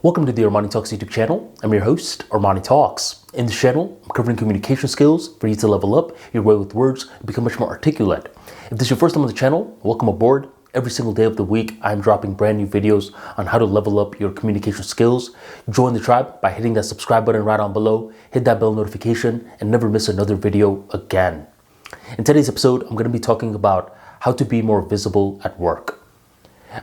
Welcome to the ArmaniTalks YouTube channel. I'm your host, ArmaniTalks. In this channel, I'm covering communication skills for you to level up your way with words and become much more articulate. If this is your first time on the channel, welcome aboard. Every single day of the week, I'm dropping brand new videos on how to level up your communication skills. Join the tribe by hitting that subscribe button right on below, hit that bell notification, and never miss another video again. In today's episode, I'm going to be talking about how to be more visible at work.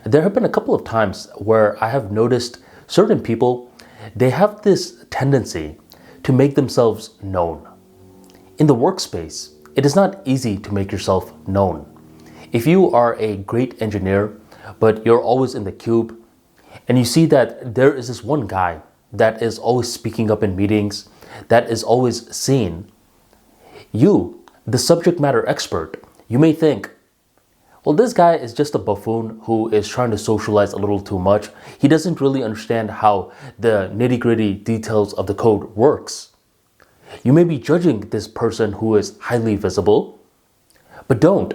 There have been a couple of times where I have noticed certain people, they have this tendency to make themselves known. In the workspace, it is not easy to make yourself known. If you are a great engineer, but you're always in the cube, and you see that there is this one guy that is always speaking up in meetings, that is always seen, you, the subject matter expert, you may think, well, this guy is just a buffoon who is trying to socialize a little too much. He doesn't really understand how the nitty-gritty details of the code works. You may be judging this person who is highly visible, but don't.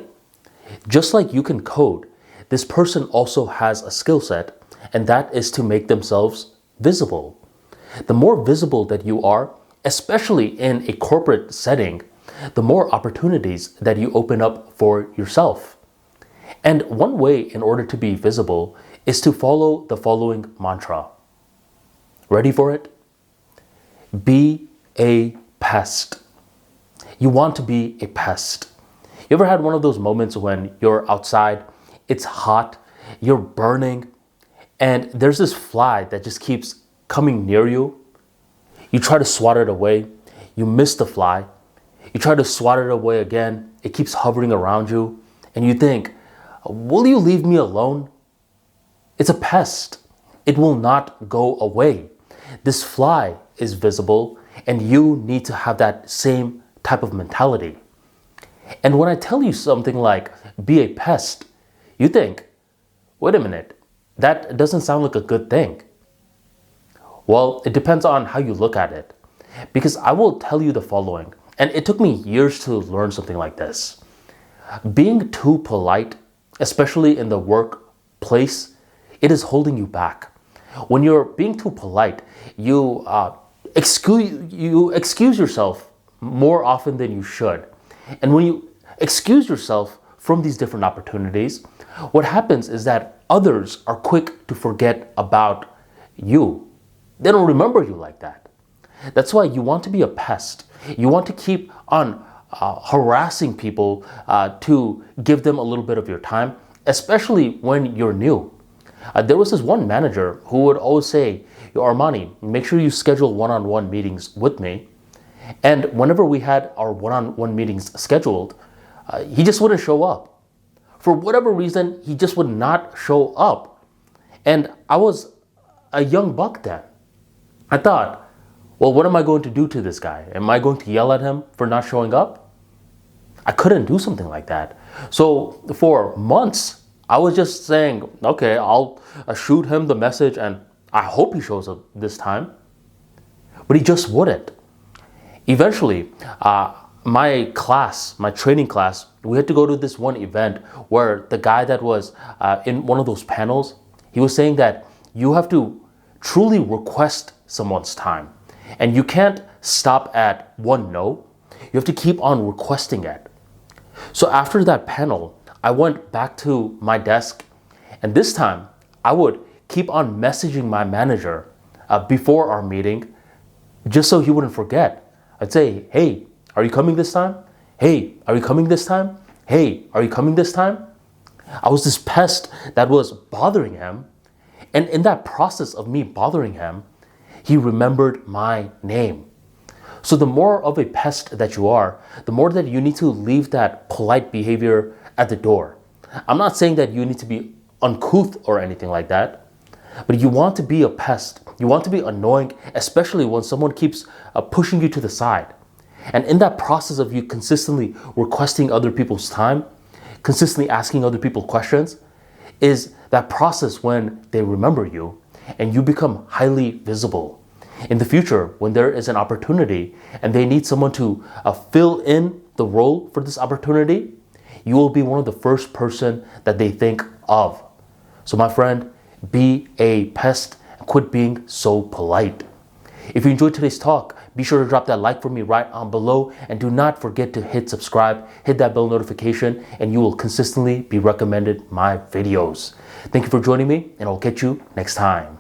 Just like you can code, this person also has a skill set, and that is to make themselves visible. The more visible that you are, especially in a corporate setting, the more opportunities that you open up for yourself. And one way in order to be visible is to follow the following mantra. Ready for it? Be a pest. You want to be a pest. You ever had one of those moments when you're outside, it's hot, you're burning, and there's this fly that just keeps coming near you? You try to swat it away, you miss the fly, you try to swat it away again, it keeps hovering around you, and you think, will you leave me alone? It's a pest. It will not go away. This fly is visible, and you need to have that same type of mentality. And when I tell you something like, be a pest, you think, wait a minute, that doesn't sound like a good thing. Well, it depends on how you look at it. Because I will tell you the following, and it took me years to learn something like this. Being too polite, especially in the workplace, it is holding you back. When you're being too polite, you excuse yourself more often than you should. And when you excuse yourself from these different opportunities, what happens is that others are quick to forget about you. They don't remember you like that. That's why you want to be a pest. You want to keep on harassing people to give them a little bit of your time, especially when you're new. There was this one manager who would always say, Yo, Armani, make sure you schedule one-on-one meetings with me. And whenever we had our one-on-one meetings scheduled, he just wouldn't show up. For whatever reason, he just would not show up. And I was a young buck then. I thought, well, what am I going to do to this guy? Am I going to yell at him for not showing up? I couldn't do something like that. So for months, I was just saying, okay, I'll shoot him the message and I hope he shows up this time. But he just wouldn't. Eventually, my training class, we had to go to this one event where the guy that was in one of those panels, he was saying that you have to truly request someone's time. And you can't stop at one no. You have to keep on requesting it. So after that panel, I went back to my desk, and this time I would keep on messaging my manager before our meeting just so he wouldn't forget. I'd say, hey, are you coming this time? Hey, are you coming this time? Hey, are you coming this time? I was this pest that was bothering him, and in that process of me bothering him, he remembered my name. So the more of a pest that you are, the more that you need to leave that polite behavior at the door. I'm not saying that you need to be uncouth or anything like that, but you want to be a pest. You want to be annoying, especially when someone keeps pushing you to the side. And in that process of you consistently requesting other people's time, consistently asking other people questions, is that process when they remember you and you become highly visible. In the future, when there is an opportunity and they need someone to fill in the role for this opportunity, you will be one of the first person that they think of. So my friend, be a pest and quit being so polite. If you enjoyed today's talk, be sure to drop that like for me right on below, and do not forget to hit subscribe, hit that bell notification, and you will consistently be recommended my videos. Thank you for joining me, and I'll catch you next time.